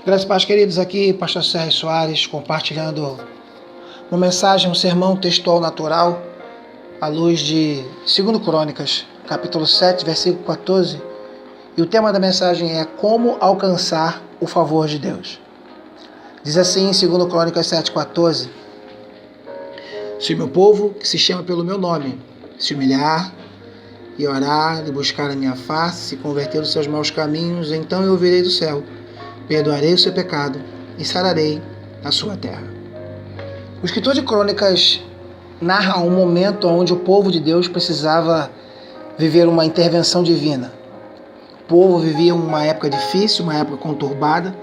Graças e paz, queridos, aqui Pastor Sérgio Soares compartilhando uma mensagem, um sermão textual natural à luz de 2 Crônicas, capítulo 7, versículo 14. E o tema da mensagem é como alcançar o favor de Deus. Diz assim em 2 Crônicas 7,14: Se o meu povo, que se chama pelo meu nome, se humilhar e orar e buscar a minha face, se converter dos seus maus caminhos, então eu virei do céu, perdoarei o seu pecado e sararei a sua terra. O escritor de Crônicas narra um momento onde o povo de Deus precisava viver uma intervenção divina. O povo vivia uma época difícil, uma época conturbada,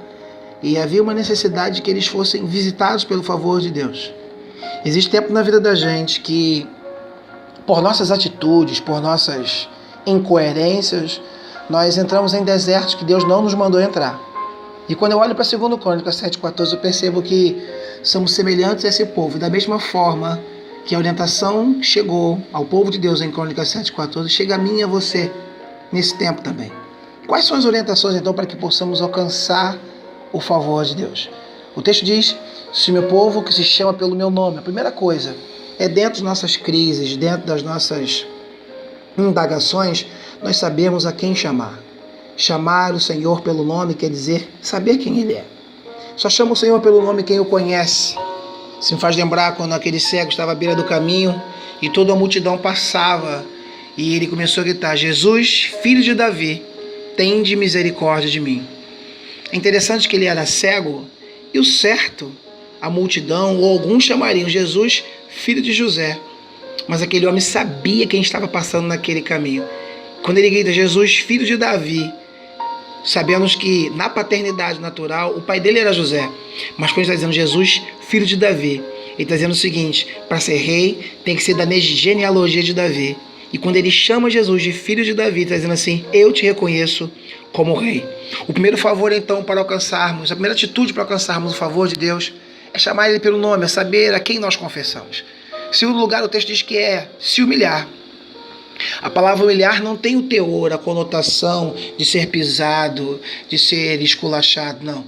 e havia uma necessidade de que eles fossem visitados pelo favor de Deus. Existe tempo na vida da gente que, por nossas atitudes, por nossas incoerências, nós entramos em desertos que Deus não nos mandou entrar. E quando eu olho para 2 Crônicas 7,14, eu percebo que somos semelhantes a esse povo. E da mesma forma que a orientação chegou ao povo de Deus em Crônicas 7,14, chega a mim e a você nesse tempo também. Quais são as orientações, então, para que possamos alcançar o favor de Deus? O texto diz: se meu povo, que se chama pelo meu nome. A primeira coisa é, dentro das nossas crises, dentro das nossas indagações, nós sabemos a quem chamar. Chamar o Senhor pelo nome quer dizer saber quem Ele é. Só chama o Senhor pelo nome quem o conhece. Isso me faz lembrar quando aquele cego estava à beira do caminho e toda a multidão passava e ele começou a gritar: Jesus, filho de Davi, tende misericórdia de mim. É interessante que ele era cego e o certo, a multidão ou alguns chamariam Jesus, filho de José. Mas aquele homem sabia quem estava passando naquele caminho. Quando ele grita Jesus, filho de Davi, sabemos que na paternidade natural o pai dele era José, mas quando ele está dizendo Jesus, filho de Davi, ele está dizendo o seguinte: para ser rei tem que ser da genealogia de Davi. E quando ele chama Jesus de filho de Davi, está dizendo assim: eu te reconheço como rei. O primeiro favor, então, para alcançarmos, a primeira atitude para alcançarmos o favor de Deus é chamar ele pelo nome, é saber a quem nós confessamos. Em segundo lugar, o texto diz que é se humilhar. A palavra humilhar não tem o teor, a conotação de ser pisado, de ser esculachado, não.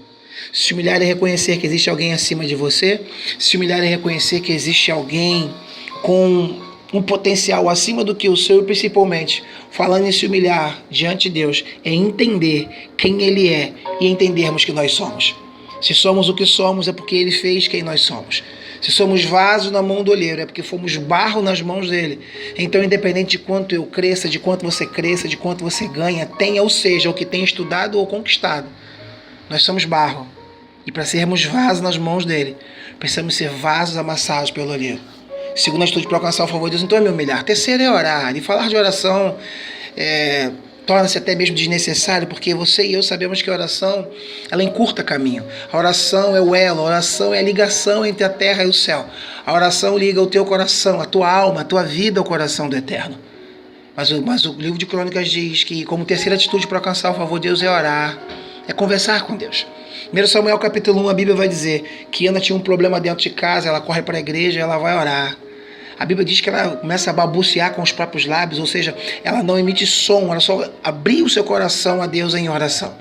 Se humilhar é reconhecer que existe alguém acima de você. Se humilhar é reconhecer que existe alguém com um potencial acima do que o seu, e principalmente, falando em se humilhar diante de Deus, é entender quem Ele é e entendermos que nós somos. Se somos o que somos, é porque Ele fez quem nós somos. Se somos vaso na mão do olheiro, é porque fomos barro nas mãos dele. Então, independente de quanto eu cresça, de quanto você cresça, de quanto você ganha, tenha ou seja, o que tenha estudado ou conquistado, nós somos barro. E para sermos vasos nas mãos dele, precisamos ser vasos amassados pelo olheiro. Segunda atitude para alcançar o favor de Deus, então, é me humilhar. Terceiro é orar. E falar de oração torna-se até mesmo desnecessário, porque você e eu sabemos que a oração, ela encurta caminho. A oração é o elo, a oração é a ligação entre a terra e o céu. A oração liga o teu coração, a tua alma, a tua vida ao coração do Eterno. Mas o livro de Crônicas diz que, como terceira atitude para alcançar o favor de Deus, é orar, é conversar com Deus. 1 Samuel capítulo 1, a Bíblia vai dizer que Ana tinha um problema dentro de casa, ela corre para a igreja e ela vai orar. A Bíblia diz que ela começa a balbuciar com os próprios lábios, ou seja, ela não emite som, ela só abriu o seu coração a Deus em oração.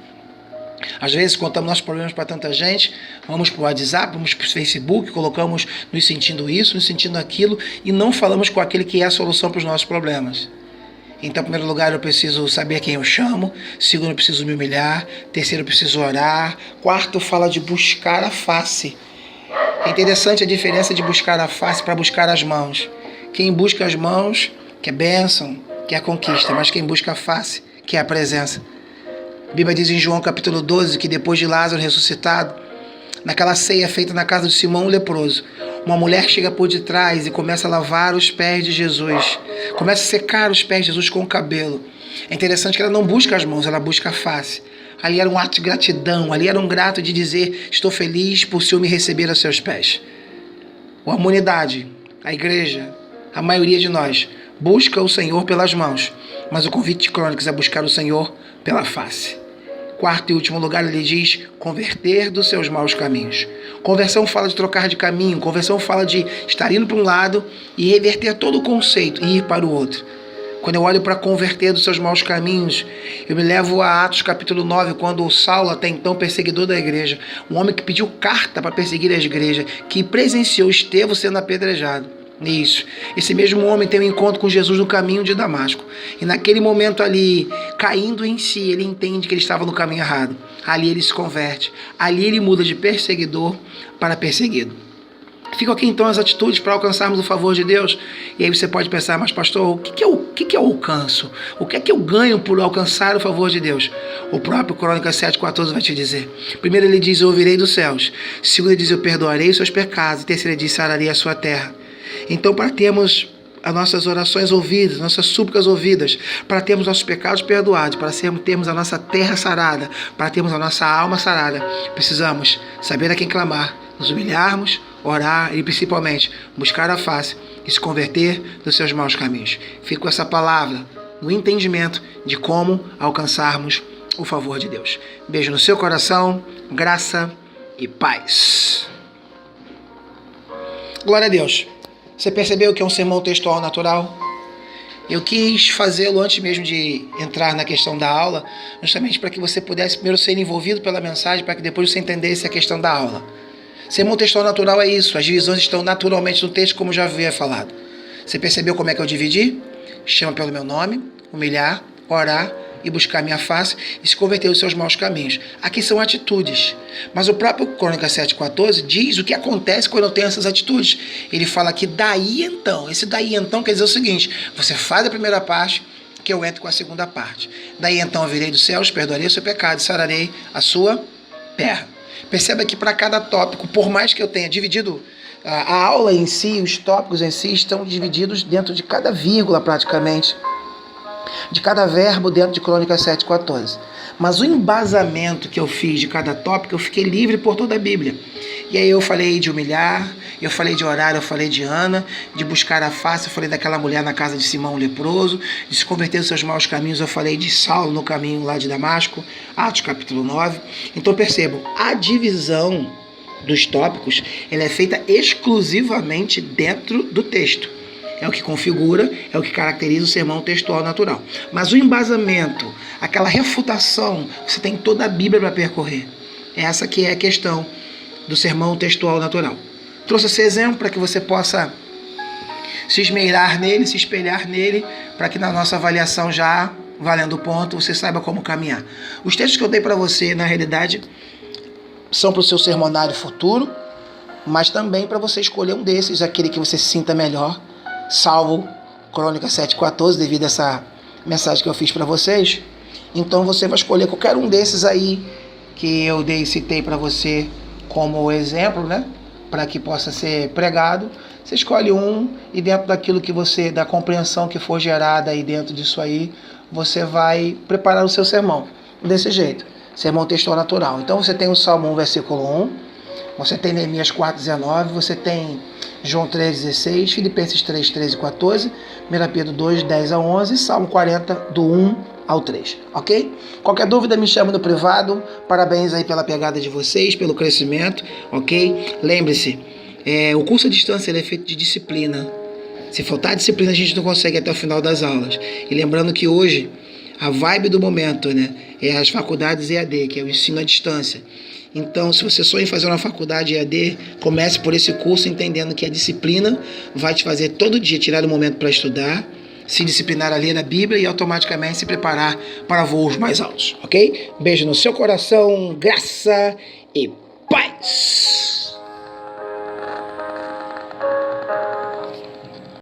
Às vezes, contamos nossos problemas para tanta gente, vamos para o WhatsApp, vamos para o Facebook, colocamos nos sentindo isso, nos sentindo aquilo, e não falamos com aquele que é a solução para os nossos problemas. Então, em primeiro lugar, eu preciso saber quem eu chamo. Segundo, eu preciso me humilhar. Terceiro, eu preciso orar. Quarto, fala de buscar a face. É interessante a diferença de buscar a face para buscar as mãos. Quem busca as mãos quer bênção, quer conquista, mas quem busca a face quer a presença. A Bíblia diz em João capítulo 12 que depois de Lázaro ressuscitado, naquela ceia feita na casa de Simão o leproso, uma mulher chega por detrás e começa a lavar os pés de Jesus, começa a secar os pés de Jesus com o cabelo. É interessante que ela não busca as mãos, ela busca a face. Ali era um ato de gratidão, ali era um grato de dizer: estou feliz por o Senhor me receber a seus pés. A humanidade, a igreja, a maioria de nós busca o Senhor pelas mãos, mas o convite de Crônicas é buscar o Senhor pela face. Quarto e último lugar, ele diz: converter dos seus maus caminhos. Conversão fala de trocar de caminho, conversão fala de estar indo para um lado e reverter todo o conceito e ir para o outro. Quando eu olho para converter dos seus maus caminhos, eu me levo a Atos capítulo 9, quando o Saulo, até então perseguidor da igreja, um homem que pediu carta para perseguir a igreja, que presenciou Estevão sendo apedrejado. Isso. Esse mesmo homem tem um encontro com Jesus no caminho de Damasco. E naquele momento ali, caindo em si, ele entende que ele estava no caminho errado. Ali ele se converte. Ali ele muda de perseguidor para perseguido. Ficam aqui então as atitudes para alcançarmos o favor de Deus. E aí você pode pensar, mas pastor, o que eu alcanço? O que é que eu ganho por alcançar o favor de Deus? O próprio Crônicas 7,14 vai te dizer. Primeiro ele diz, eu ouvirei dos céus. Segundo ele diz, eu perdoarei os seus pecados. E terceiro ele diz, sararei a sua terra. Então, para termos as nossas orações ouvidas, nossas súplicas ouvidas, para termos nossos pecados perdoados, para termos a nossa terra sarada, para termos a nossa alma sarada, precisamos saber a quem clamar, nos humilharmos, orar e principalmente buscar a face e se converter dos seus maus caminhos. Fico com essa palavra no entendimento de como alcançarmos o favor de Deus. Beijo no seu coração, graça e paz. Glória a Deus. Você percebeu que é um sermão textual natural? Eu quis fazê-lo antes mesmo de entrar na questão da aula, justamente para que você pudesse primeiro ser envolvido pela mensagem, para que depois você entendesse a questão da aula. Sermão textual natural é isso, as divisões estão naturalmente no texto, como já havia falado. Você percebeu como é que eu dividi? Chama pelo meu nome, humilhar, orar e buscar minha face e se converter dos seus maus caminhos. Aqui são atitudes. Mas o próprio Crônicas 7,14 diz o que acontece quando eu tenho essas atitudes. Ele fala que daí então, esse daí então quer dizer o seguinte, você faz a primeira parte, que eu entro com a segunda parte. Daí então eu virei dos céus, perdoarei o seu pecado e sararei a sua terra. Perceba que para cada tópico, por mais que eu tenha dividido a aula em si, os tópicos em si estão divididos dentro de cada vírgula praticamente, de cada verbo dentro de Crônicas 7,14. Mas o embasamento que eu fiz de cada tópico, eu fiquei livre por toda a Bíblia. E aí eu falei de humilhar, eu falei de orar, eu falei de Ana, de buscar a face, eu falei daquela mulher na casa de Simão leproso, de se converter dos seus maus caminhos, eu falei de Saulo no caminho lá de Damasco, Atos capítulo 9. Então percebam, a divisão dos tópicos, ela é feita exclusivamente dentro do texto. É o que configura, é o que caracteriza o sermão textual natural. Mas o embasamento, aquela refutação, você tem toda a Bíblia para percorrer. Essa que é a questão do sermão textual natural. Trouxe esse exemplo para que você possa se esmeirar nele, se espelhar nele, para que na nossa avaliação já, valendo o ponto, você saiba como caminhar. Os textos que eu dei para você, na realidade, são para o seu sermonário futuro, mas também para você escolher um desses, aquele que você se sinta melhor, salvo Crônicas 7,14, devido a essa mensagem que eu fiz para vocês. Então você vai escolher qualquer um desses aí que eu citei para você como exemplo, né? Para que possa ser pregado. Você escolhe um e dentro daquilo que você, da compreensão que for gerada aí dentro disso aí, você vai preparar o seu sermão. Desse jeito, sermão textual natural. Então você tem o Salmo 1, versículo 1, você tem Neemias 4,19, você tem João 3,16, Filipenses 3, 13 e 14, 1 Pedro 2, 10 a 11, Salmo 40, do 1 ao 3, ok? Qualquer dúvida me chama no privado, parabéns aí pela pegada de vocês, pelo crescimento, ok? Lembre-se, o curso à distância ele é feito de disciplina. Se faltar disciplina a gente não consegue até o final das aulas. E lembrando que hoje a vibe do momento, né, é as faculdades EAD, que é o ensino à distância. Então, se você sonha em fazer uma faculdade EAD, comece por esse curso entendendo que a disciplina vai te fazer todo dia tirar um momento para estudar, se disciplinar a ler a Bíblia e automaticamente se preparar para voos mais altos, ok? Beijo no seu coração, graça e paz!